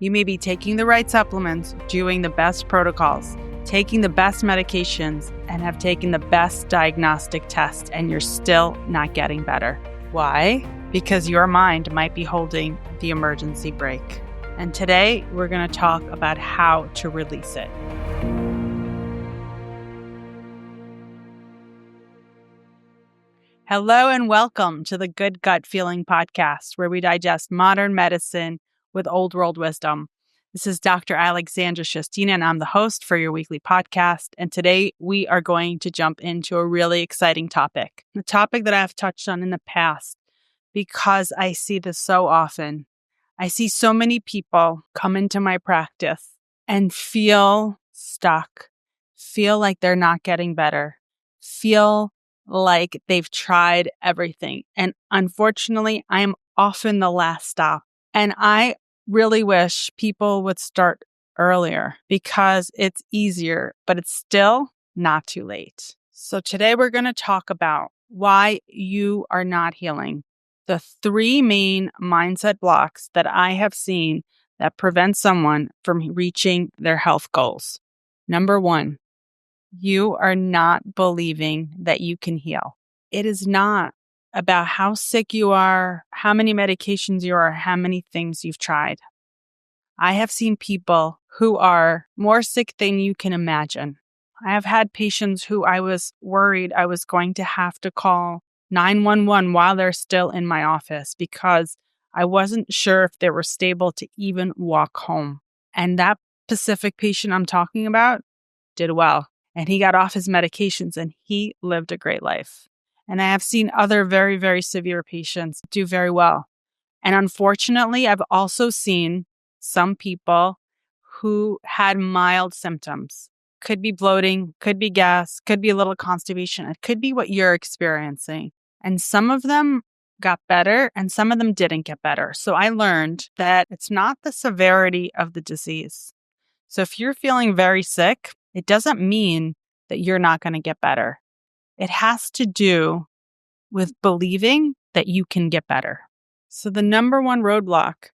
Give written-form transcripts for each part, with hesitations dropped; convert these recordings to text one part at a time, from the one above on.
You may be taking the right supplements, doing the best protocols, taking the best medications, and have taken the best diagnostic tests, and you're still not getting better. Why? Because your mind might be holding the emergency brake. And today, we're going to talk about how to release it. Hello and welcome to the Good Gut Feeling podcast, where we digest modern medicine with old world wisdom. This is Dr. Alexandra Shostina, and I'm the host for your weekly podcast. And today we are going to jump into a really exciting topic, a topic that I've touched on in the past because I see this so often. I see so many people come into my practice and feel stuck, feel like they're not getting better, feel like they've tried everything. And unfortunately, I am often the last stop. And I really wish people would start earlier because it's easier, but it's still not too late. So today we're going to talk about why you are not healing. The 3 main mindset blocks that I have seen that prevent someone from reaching their health goals. Number 1, you are not believing that you can heal. It is not about how sick you are, how many medications you are, how many things you've tried. I have seen people who are more sick than you can imagine. I have had patients who I was worried I was going to have to call 911 while they're still in my office because I wasn't sure if they were stable to even walk home. And that specific patient I'm talking about did well. And he got off his medications and he lived a great life. And I have seen other very, very severe patients do very well. And unfortunately, I've also seen some people who had mild symptoms. Could be bloating, could be gas, could be a little constipation. It could be what you're experiencing. And some of them got better and some of them didn't get better. So I learned that it's not the severity of the disease. So if you're feeling very sick, it doesn't mean that you're not going to get better. It has to do with believing that you can get better. So the number 1 roadblock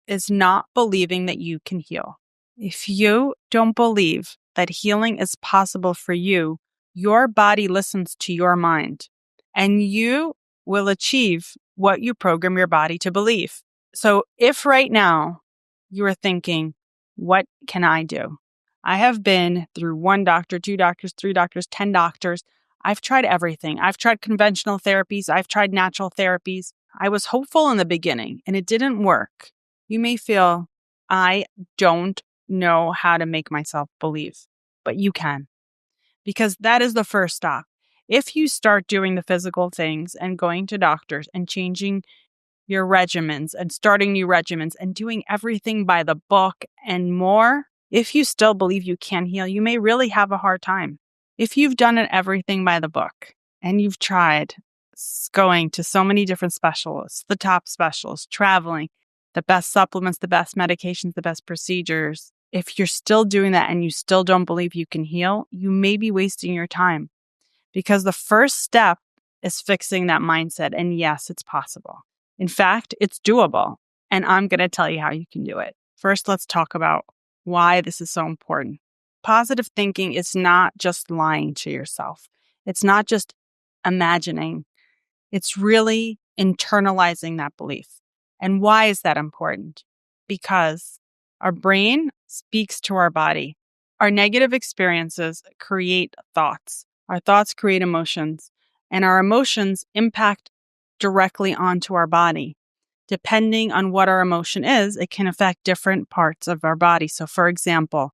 is not believing that you can heal. If you don't believe that healing is possible for you, your body listens to your mind and you will achieve what you program your body to believe. So if right now you are thinking, what can I do? I have been through 1 doctor, 2 doctors, 3 doctors, 10 doctors. I've tried everything. I've tried conventional therapies. I've tried natural therapies. I was hopeful in the beginning and it didn't work. You may feel, I don't know how to make myself believe, but you can. Because that is the first stop. If you start doing the physical things and going to doctors and changing your regimens and starting new regimens and doing everything by the book and more, if you still believe you can heal, you may really have a hard time. If you've done everything by the book and you've tried going to so many different specialists, the top specialists, traveling, the best supplements, the best medications, the best procedures, if you're still doing that and you still don't believe you can heal, you may be wasting your time because the first step is fixing that mindset. And yes, it's possible. In fact, it's doable. And I'm going to tell you how you can do it. First, let's talk about why this is so important. Positive thinking is not just lying to yourself. It's not just imagining. It's really internalizing that belief. And why is that important? Because our brain speaks to our body. Our negative experiences create thoughts. Our thoughts create emotions. And our emotions impact directly onto our body. Depending on what our emotion is, it can affect different parts of our body. So for example,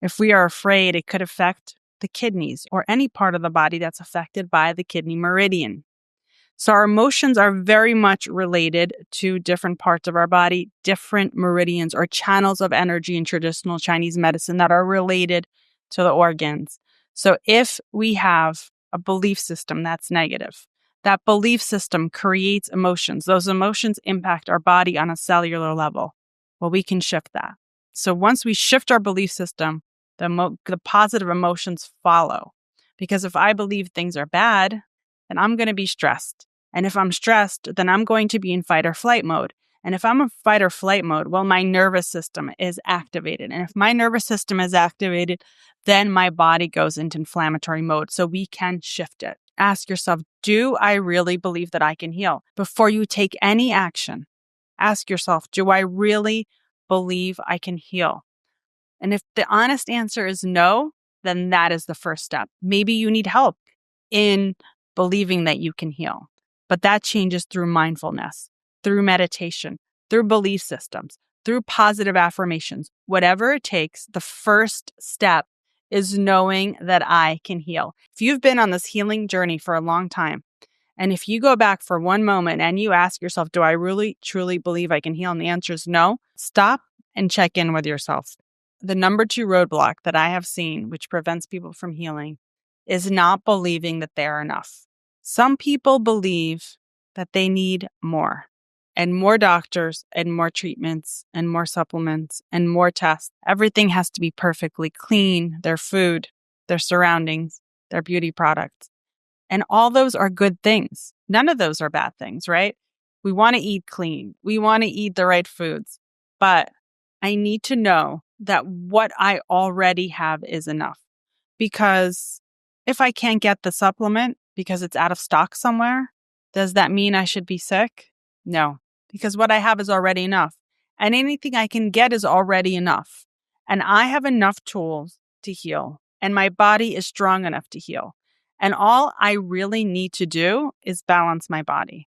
if we are afraid, it could affect the kidneys or any part of the body that's affected by the kidney meridian. So our emotions are very much related to different parts of our body, different meridians or channels of energy in traditional Chinese medicine that are related to the organs. So if we have a belief system that's negative, that belief system creates emotions. Those emotions impact our body on a cellular level. Well, we can shift that. So once we shift our belief system, the positive emotions follow. Because if I believe things are bad, then I'm going to be stressed. And if I'm stressed, then I'm going to be in fight or flight mode. And if I'm in fight or flight mode, well, my nervous system is activated. And if my nervous system is activated, then my body goes into inflammatory mode. So we can shift it. Ask yourself, do I really believe that I can heal? Before you take any action, ask yourself, do I really believe I can heal? And if the honest answer is no, then that is the first step. Maybe you need help in believing that you can heal, but that changes through mindfulness, through meditation, through belief systems, through positive affirmations. Whatever it takes, the first step is knowing that I can heal. If you've been on this healing journey for a long time, and if you go back for one moment and you ask yourself, do I really, truly believe I can heal? And the answer is no, stop and check in with yourself. The number 2 roadblock that I have seen, which prevents people from healing, is not believing that they are enough. Some people believe that they need more and more doctors and more treatments and more supplements and more tests. Everything has to be perfectly clean, their food, their surroundings, their beauty products. And all those are good things. None of those are bad things, right? We want to eat clean. We want to eat the right foods. But I need to know that what I already have is enough. Because if I can't get the supplement because it's out of stock somewhere, does that mean I should be sick? No, because what I have is already enough. And anything I can get is already enough. And I have enough tools to heal. And my body is strong enough to heal. And all I really need to do is balance my body.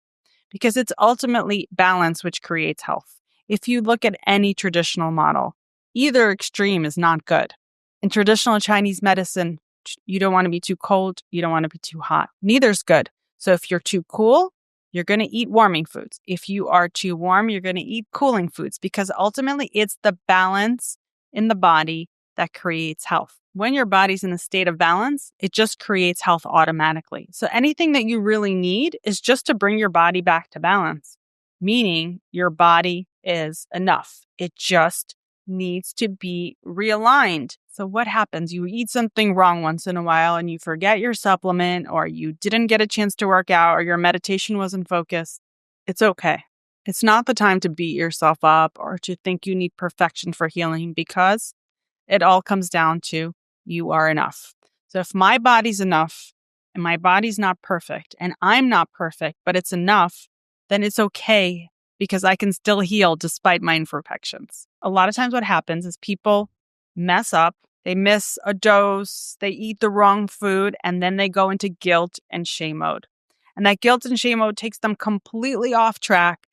Because it's ultimately balance which creates health. If you look at any traditional model, either extreme is not good. In traditional Chinese medicine, you don't want to be too cold, you don't want to be too hot. Neither is good. So if you're too cool, you're going to eat warming foods. If you are too warm, you're going to eat cooling foods because ultimately it's the balance in the body that creates health. When your body's in a state of balance, it just creates health automatically. So anything that you really need is just to bring your body back to balance, meaning your body is enough. It just needs to be realigned. So what happens? You eat something wrong once in a while and you forget your supplement, or you didn't get a chance to work out, or your meditation wasn't focused. It's okay. It's not the time to beat yourself up or to think you need perfection for healing, because it all comes down to you are enough. So if my body's enough and my body's not perfect and I'm not perfect, but it's enough, then it's okay because I can still heal despite my imperfections. A lot of times what happens is people mess up, they miss a dose, they eat the wrong food, and then they go into guilt and shame mode. And that guilt and shame mode takes them completely off track.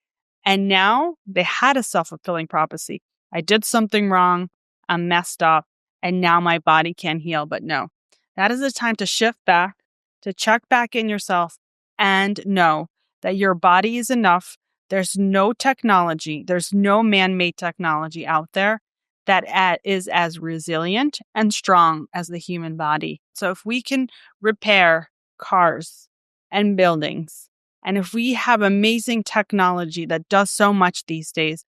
And now they had a self-fulfilling prophecy. I did something wrong, I'm messed up, and now my body can't heal. But no, that is the time to shift back, to check back in yourself and know that your body is enough. There's no technology, there's no man-made technology out there that is as resilient and strong as the human body. So if we can repair cars and buildings, and if we have amazing technology that does so much these days,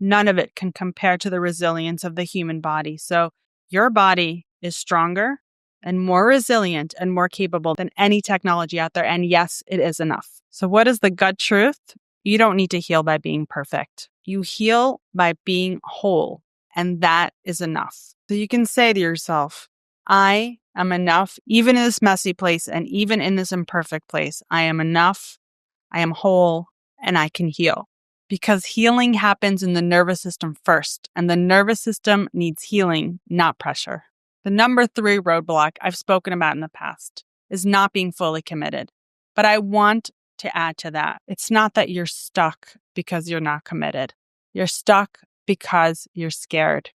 none of it can compare to the resilience of the human body. So your body is stronger and more resilient and more capable than any technology out there. And yes, it is enough. So what is the gut truth? You don't need to heal by being perfect. You heal by being whole, and that is enough. So you can say to yourself, I am enough, even in this messy place and even in this imperfect place. I am enough, I am whole, and I can heal. Because healing happens in the nervous system first, and the nervous system needs healing, not pressure. The number 3 roadblock I've spoken about in the past is not being fully committed. But I want to add to that. It's not that you're stuck because you're not committed. You're stuck because you're scared,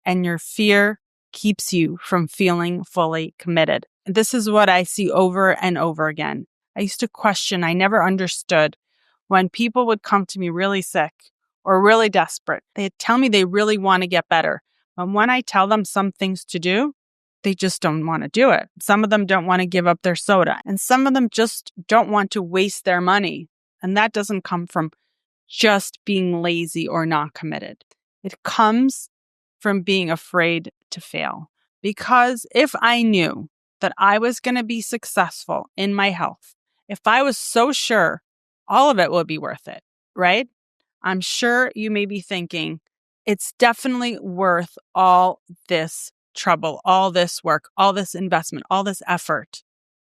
and your fear keeps you from feeling fully committed. This is what I see over and over again. I used to question, I never understood when people would come to me really sick or really desperate. They'd tell me they really want to get better. But when I tell them some things to do, they just don't want to do it. Some of them don't want to give up their soda, and some of them just don't want to waste their money. And that doesn't come from just being lazy or not committed. It comes from being afraid to fail. Because if I knew that I was going to be successful in my health, if I was so sure, all of it would be worth it, right? I'm sure you may be thinking, it's definitely worth all this trouble, all this work, all this investment, all this effort,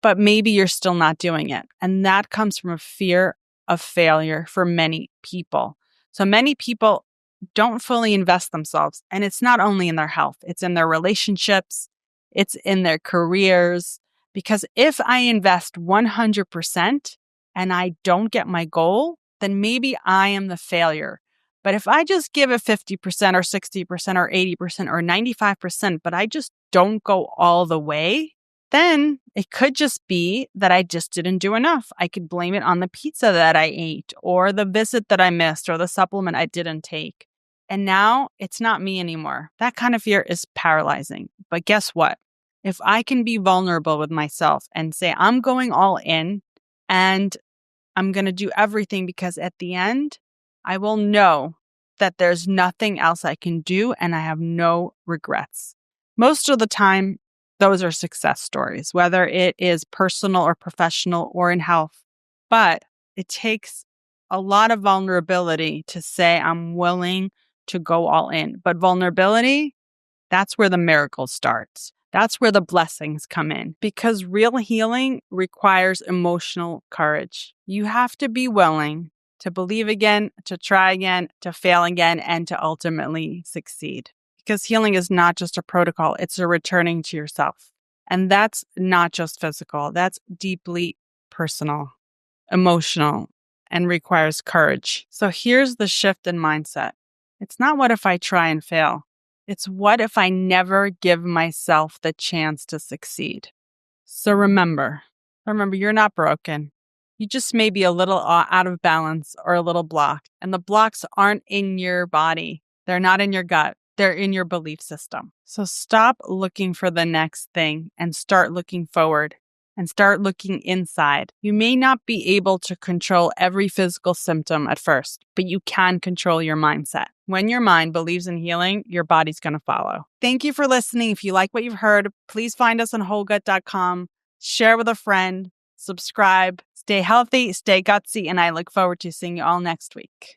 but maybe you're still not doing it. And that comes from a fear of failure for many people. So many people don't fully invest themselves. And it's not only in their health, it's in their relationships, it's in their careers. Because if I invest 100% and I don't get my goal, then maybe I am the failure. But if I just give it 50% or 60% or 80% or 95%, but I just don't go all the way, then it could just be that I just didn't do enough. I could blame it on the pizza that I ate or the visit that I missed or the supplement I didn't take. And now it's not me anymore. That kind of fear is paralyzing. But guess what? If I can be vulnerable with myself and say, I'm going all in and I'm going to do everything, because at the end, I will know that there's nothing else I can do and I have no regrets. Most of the time, those are success stories, whether it is personal or professional or in health. But it takes a lot of vulnerability to say, I'm willing to go all in. But vulnerability, that's where the miracle starts. That's where the blessings come in, because real healing requires emotional courage. You have to be willing to believe again, to try again, to fail again, and to ultimately succeed. Because healing is not just a protocol, it's a returning to yourself. And that's not just physical, that's deeply personal, emotional, and requires courage. So here's the shift in mindset. It's not what if I try and fail. It's what if I never give myself the chance to succeed. So remember, you're not broken. You just may be a little out of balance or a little blocked. And the blocks aren't in your body. They're not in your gut. They're in your belief system. So stop looking for the next thing and start looking forward and start looking inside. You may not be able to control every physical symptom at first, but you can control your mindset. When your mind believes in healing, your body's going to follow. Thank you for listening. If you like what you've heard, please find us on wholegut.com, share with a friend, subscribe, stay healthy, stay gutsy, and I look forward to seeing you all next week.